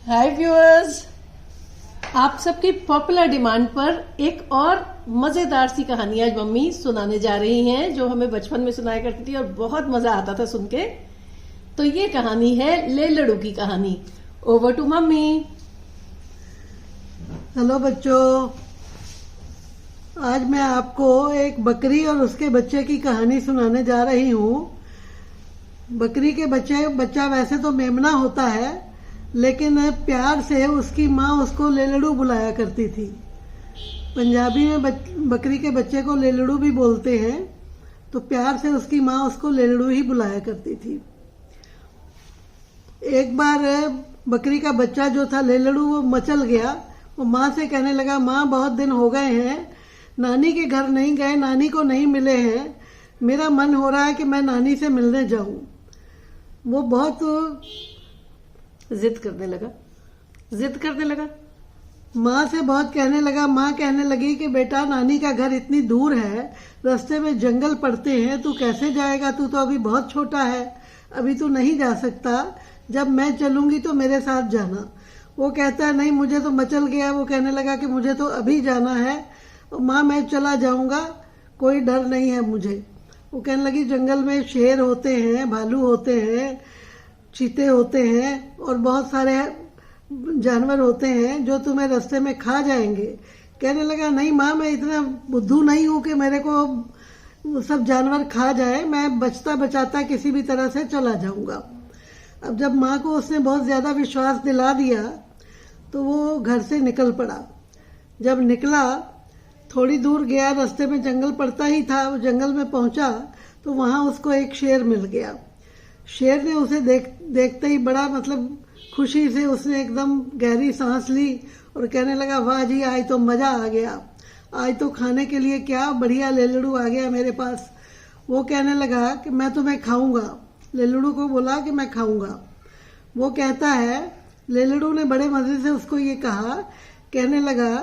हाय viewers, आप सबकी popular demand पर एक और मजेदार सी कहानी आज मम्मी सुनाने जा रही हैं, जो हमें बचपन में सुनाया करती थी और बहुत मजा आता था सुन के। तो ये कहानी है लेलड़ू की कहानी। Over to mummy. हेलो बच्चों, आज मैं आपको एक बकरी और उसके बच्चे की कहानी सुनाने जा रही हूँ। बकरी के बच्चा वैसे तो मेमना होता है, लेकिन प्यार से उसकी माँ उसको लेलड़ू बुलाया करती थी। पंजाबी में बकरी के बच्चे को लेलड़ू भी बोलते हैं, तो प्यार से उसकी माँ उसको लेलड़ू ही बुलाया करती थी। एक बार बकरी का बच्चा जो था लेलड़ू, वो मचल गया। वो माँ से कहने लगा, माँ बहुत दिन हो गए हैं, नानी के घर नहीं गए, नानी को नहीं मिले हैं, मेरा मन हो रहा है कि मैं नानी से मिलने जाऊं। वो बहुत जिद करने लगा। माँ से बहुत कहने लगा। माँ कहने लगी कि बेटा, नानी का घर इतनी दूर है, रास्ते में जंगल पड़ते हैं, तू कैसे जाएगा? तू तो अभी बहुत छोटा है, अभी तू नहीं जा सकता, जब मैं चलूंगी तो मेरे साथ जाना। वो कहता है, नहीं मुझे तो मचल गया। वो कहने लगा कि मुझे तो अभी जाना है। माँ मैं चला जाऊंगा, कोई डर नहीं है मुझे। वो कहने लगी, जंगल में शेर होते हैं, भालू होते हैं, चीते होते हैं और बहुत सारे जानवर होते हैं जो तुम्हें रास्ते में खा जाएंगे। कहने लगा, नहीं माँ, मैं इतना बुद्धू नहीं हूँ कि मेरे को सब जानवर खा जाए, मैं बचता बचाता किसी भी तरह से चला जाऊंगा। अब जब माँ को उसने बहुत ज्यादा विश्वास दिला दिया तो वो घर से निकल पड़ा। जब निकला, थोड़ी दूर गया, रास्ते में जंगल पड़ता ही था। वो जंगल में पहुंचा तो वहां उसको एक शेर मिल गया। शेर ने उसे देखते ही बड़ा खुशी से उसने एकदम गहरी सांस ली और कहने लगा, वाह जी, आज तो मजा आ गया, आज तो खाने के लिए क्या बढ़िया लेलड़ू आ गया मेरे पास। वो कहने लगा कि मैं तुम्हें खाऊंगा। लेलड़ू को बोला कि मैं खाऊंगा। वो कहता है, लेलड़ू ने बड़े मजे से उसको ये कहा, कहने लगा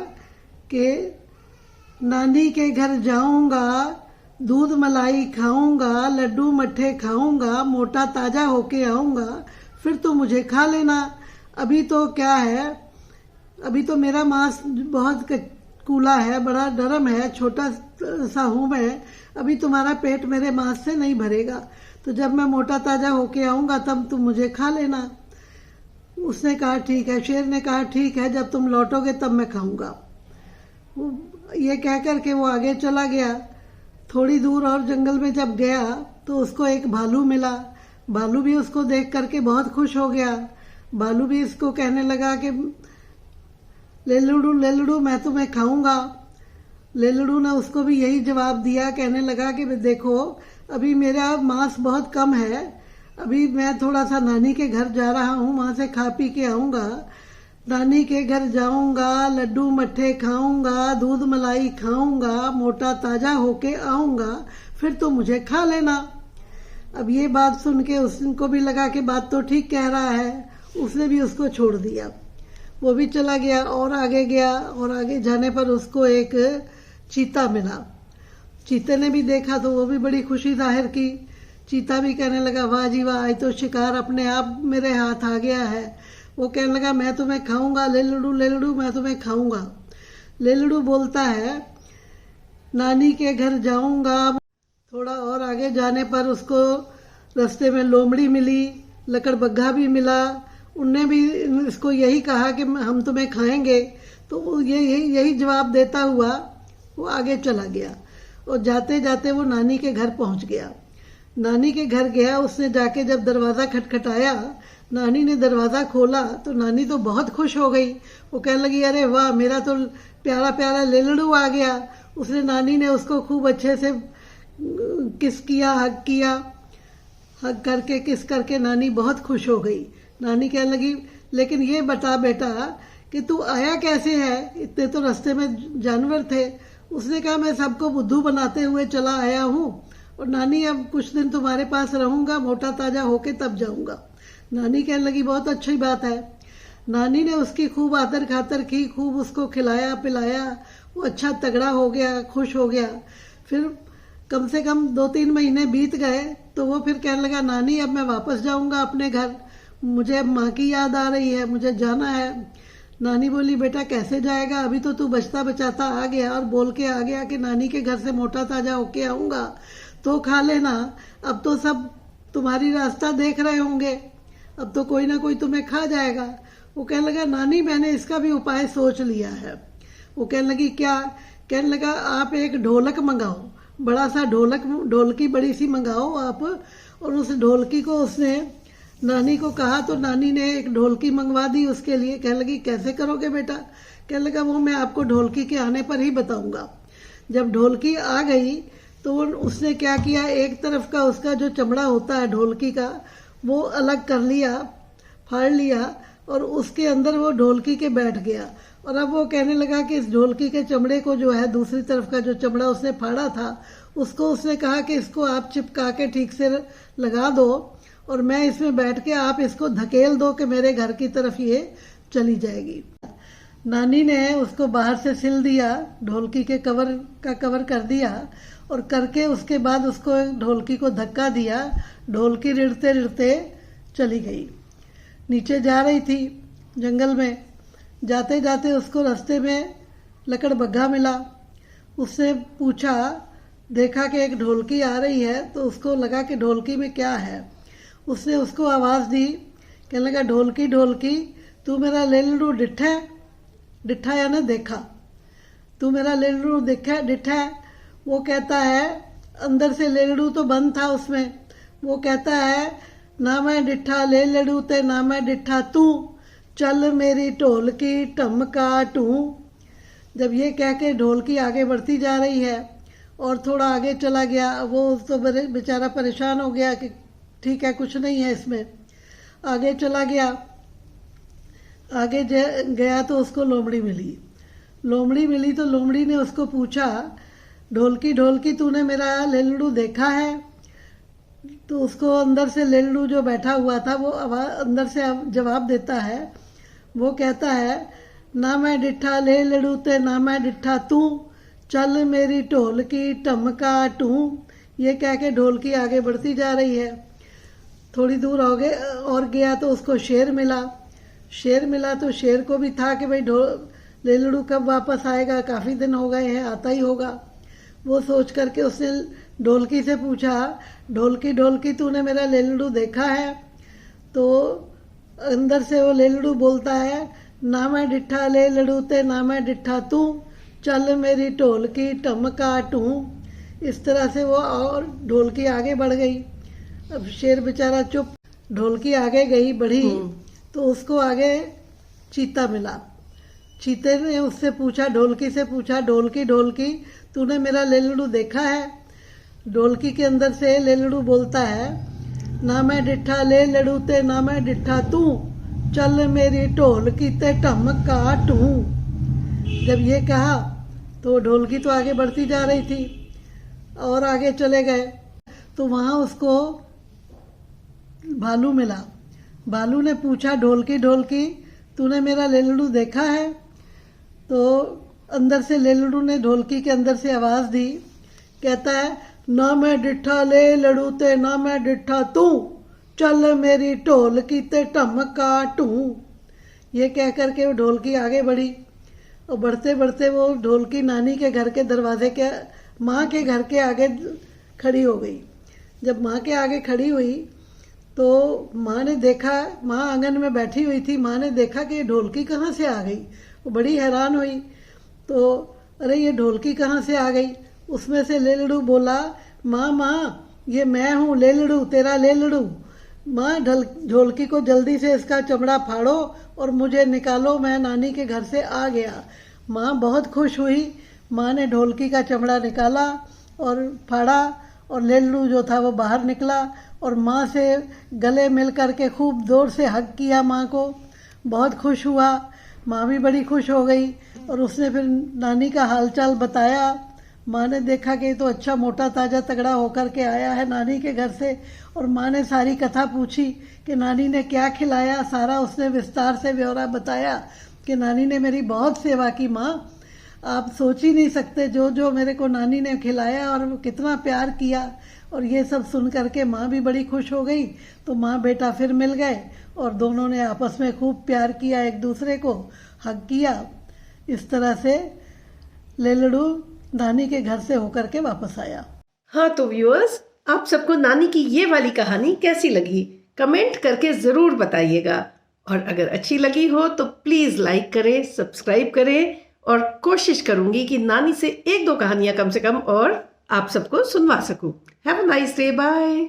कि नानी के घर जाऊंगा, दूध मलाई खाऊंगा, लड्डू मट्ठे खाऊंगा, मोटा ताजा होके आऊंगा, फिर तो मुझे खा लेना। अभी तो क्या है, अभी तो मेरा मांस बहुत कूला है, बड़ा नरम है, छोटा सा हूं मैं, अभी तुम्हारा पेट मेरे मांस से नहीं भरेगा, तो जब मैं मोटा ताजा होके आऊंगा तब तुम मुझे खा लेना। उसने कहा ठीक है। शेर ने कहा ठीक है, जब तुम लौटोगे तब मैं खाऊंगा। ये कहकर के वो आगे चला गया। थोड़ी दूर और जंगल में जब गया तो उसको एक भालू मिला। भालू भी उसको देख करके बहुत खुश हो गया। भालू भी इसको कहने लगा कि लेलड़ू लेलड़ू, मैं तुम्हें खाऊंगा। लेलड़ू ने उसको भी यही जवाब दिया, कहने लगा कि देखो, अभी मेरा मांस बहुत कम है, अभी मैं थोड़ा सा नानी के घर जा रहा हूँ, वहां से खा पी के आऊंगा, नानी के घर जाऊंगा, लड्डू मट्ठे खाऊंगा, दूध मलाई खाऊंगा, मोटा ताजा होके आऊंगा, फिर तो मुझे खा लेना। अब ये बात सुन के उसको भी लगा कि बात तो ठीक कह रहा है। उसने भी उसको छोड़ दिया। वो भी चला गया और आगे गया, और आगे जाने पर उसको एक चीता मिला। चीते ने भी देखा तो वो भी बड़ी खुशी जाहिर की। चीता भी कहने लगा, वाह जी वाह, आज तो शिकार अपने आप मेरे हाथ आ गया है। वो कहने लगा, मैं तुम्हें खाऊंगा, लेलड़ू लेलड़ू, मैं तुम्हें खाऊंगा। लेलड़ू बोलता है, नानी के घर जाऊंगा। थोड़ा और आगे जाने पर उसको रास्ते में लोमड़ी मिली, लकड़बग्घा भी मिला। उनने भी इसको यही कहा कि हम तुम्हें खाएंगे। तो वो यही जवाब देता हुआ वो आगे चला गया, और जाते जाते वो नानी के घर पहुंच गया। नानी के घर गया, उसने जाके जब दरवाजा खटखटाया, नानी ने दरवाजा खोला तो नानी तो बहुत खुश हो गई। वो कहने लगी, अरे वाह, मेरा तो प्यारा प्यारा लेलड़ू आ गया। उसने नानी ने उसको खूब अच्छे से किस किया, हग किया। हग करके किस करके नानी बहुत खुश हो गई। नानी कहने लगी, लेकिन ये बता बेटा कि तू आया कैसे है, इतने तो रास्ते में जानवर थे। उसने कहा, मैं सबको बुद्धू बनाते हुए चला आया हूँ, और नानी अब कुछ दिन तुम्हारे पास रहूंगा, मोटा ताजा होके तब जाऊंगा। नानी कहने लगी, बहुत अच्छी बात है। नानी ने उसकी खूब आदर खातर की, खूब उसको खिलाया पिलाया। वो अच्छा तगड़ा हो गया, खुश हो गया। फिर कम से कम 2-3 महीने बीत गए तो वो फिर कहने लगा, नानी अब मैं वापस जाऊंगा अपने घर। मुझे अब माँ की याद आ रही है, मुझे जाना है। नानी बोली बेटा कैसे जाएगा, अभी तो तू बचता बचाता आ गया और बोल के आ गया कि नानी के घर से मोटा ताजा होके आऊंगा तो खा लेना। अब तो सब तुम्हारी रास्ता देख रहे होंगे, अब तो कोई ना कोई तुम्हें खा जाएगा। वो कहने लगा नानी मैंने इसका भी उपाय सोच लिया है। वो कहने लगी क्या? कहने लगा आप एक ढोलक मंगाओ, बड़ा सा ढोलकी बड़ी सी मंगाओ आप। और उस ढोलकी को उसने नानी को कहा तो नानी ने एक ढोलकी मंगवा दी उसके लिए। कहने लगी कैसे करोगे बेटा? कहने लगा वो मैं आपको ढोलकी के आने पर ही बताऊंगा। जब ढोलकी आ गई तो उसने क्या किया, एक तरफ का उसका जो चमड़ा होता है ढोलकी का वो अलग कर लिया, फाड़ लिया और उसके अंदर वो ढोलकी के बैठ गया। और अब वो कहने लगा कि इस ढोलकी के चमड़े को जो है दूसरी तरफ का जो चमड़ा उसने फाड़ा था उसको उसने कहा कि इसको आप चिपका के ठीक से लगा दो और मैं इसमें बैठ के आप इसको धकेल दो कि मेरे घर की तरफ ये चली जाएगी। नानी ने उसको बाहर से सिल दिया, ढोलकी के कवर कर दिया और करके उसके बाद उसको ढोलकी को धक्का दिया। ढोलकी रिड़ते रिड़ते चली गई। नीचे जा रही थी जंगल में, जाते जाते उसको रास्ते में लकड़बग्घा मिला। उसने पूछा, देखा कि एक ढोलकी आ रही है तो उसको लगा कि ढोलकी में क्या है। उसने उसको आवाज़ दी, कहने लगा ढोलकी ढोलकी तू मेरा लेलड़ू डिठा है? डिठा या ना देखा? तू मेरा लेलड़ू देखा डिठा है? वो कहता है अंदर से लेलड़ू तो बंद था उसमें। वो कहता है ना मैं डिठा लेलड़ू ते ना मैं डिठा तू, चल मेरी ढोलकी टमका टू। जब ये कह के ढोलकी आगे बढ़ती जा रही है और थोड़ा आगे चला गया, वो तो बेचारा परेशान हो गया कि ठीक है कुछ नहीं है इसमें। आगे चला गया, आगे गया तो उसको लोमड़ी मिली। लोमड़ी मिली तो लोमड़ी ने उसको पूछा, ढोलकी ढोलकी तूने मेरा लेलड़ू देखा है? तो उसको अंदर से लेलड़ू जो बैठा हुआ था वो अंदर से जवाब देता है। वो कहता है ना मैं डिठा लेलड़ू ते ना मैं डिठा तू, चल मेरी ढोलकी टमका टू। ये कह के ढोलकी आगे बढ़ती जा रही है। थोड़ी दूर और गया तो उसको शेर मिला। शेर मिला तो शेर को भी था कि भाई लेलड़ू कब वापस आएगा, काफ़ी दिन हो गए हैं, आता ही होगा। वो सोच करके उसने ढोलकी से पूछा, ढोलकी ढोलकी तूने मेरा लेलड़ू देखा है? तो अंदर से वो लेलड़ू बोलता है ना मैं डिठा लेलड़ू ते ना मैं डिठा तू, चल मेरी ढोलकी टमका टू। इस तरह से वो और ढोलकी आगे बढ़ गई। अब शेर बेचारा चुप। ढोलकी आगे गई बढ़ी तो उसको आगे चीता मिला। चीते ने उससे पूछा, ढोलकी से पूछा, ढोलकी ढोलकी तूने मेरा लेलड़ू देखा है? ढोलकी के अंदर से लेलड़ू बोलता है ना मैं डिठा लेलड़ू ते ना मैं डिठा तू, चल मेरी ढोलकी ते टमका टू। जब ये कहा तो ढोलकी तो आगे बढ़ती जा रही थी और आगे चले गए तो वहाँ उसको भालू मिला। भालू ने पूछा, ढोलकी ढोलकी तूने मेरा लेलड़ू देखा है? तो अंदर से लेलड़ू ने ढोलकी के अंदर से आवाज़ दी, कहता है ना मैं डिठा लेलड़ू ते ना मैं डिठा तू, चल मेरी ढोलकी ते टमका टू। ये कह करके वो ढोलकी आगे बढ़ी और बढ़ते बढ़ते वो ढोलकी नानी के घर के दरवाजे के माँ के घर के आगे खड़ी हो गई। जब माँ के आगे खड़ी हुई तो माँ ने देखा, माँ आंगन में बैठी हुई थी, माँ ने देखा कि ये ढोलकी कहाँ से आ गई। वो बड़ी हैरान हुई तो अरे ये ढोलकी कहाँ से आ गई। उसमें से लेलड़ू बोला, माँ माँ ये मैं हूँ लेलड़ू, तेरा लेलड़ू। माँ ढोलकी को जल्दी से इसका चमड़ा फाड़ो और मुझे निकालो, मैं नानी के घर से आ गया। माँ बहुत खुश हुई। माँ ने ढोलकी का चमड़ा निकाला और फाड़ा और लेलड़ू जो था वो बाहर निकला और माँ से गले मिल करके खूब जोर से हग किया माँ को। बहुत खुश हुआ। माँ भी बड़ी खुश हो गई और उसने फिर नानी का हालचाल बताया। माँ ने देखा कि तो अच्छा मोटा ताजा तगड़ा होकर के आया है नानी के घर से। और माँ ने सारी कथा पूछी कि नानी ने क्या खिलाया। सारा उसने विस्तार से ब्यौरा बताया कि नानी ने मेरी बहुत सेवा की माँ, आप सोच ही नहीं सकते जो जो मेरे को नानी ने खिलाया और कितना प्यार किया। और ये सब सुन करके माँ भी बड़ी खुश हो गई। तो माँ बेटा फिर मिल गए और दोनों ने आपस में खूब प्यार किया, एक दूसरे को हग किया। इस तरह से लेलड़ू नानी के घर से होकर के वापस आया। हाँ तो व्यूअर्स, आप सबको नानी की ये वाली कहानी कैसी लगी कमेंट करके ज़रूर बताइएगा। और अगर अच्छी लगी हो तो प्लीज़ लाइक करें, सब्सक्राइब करें और कोशिश करूंगी कि नानी से 1-2 कहानियां कम से कम और आप सबको सुनवा सकूं। Have a nice day, bye.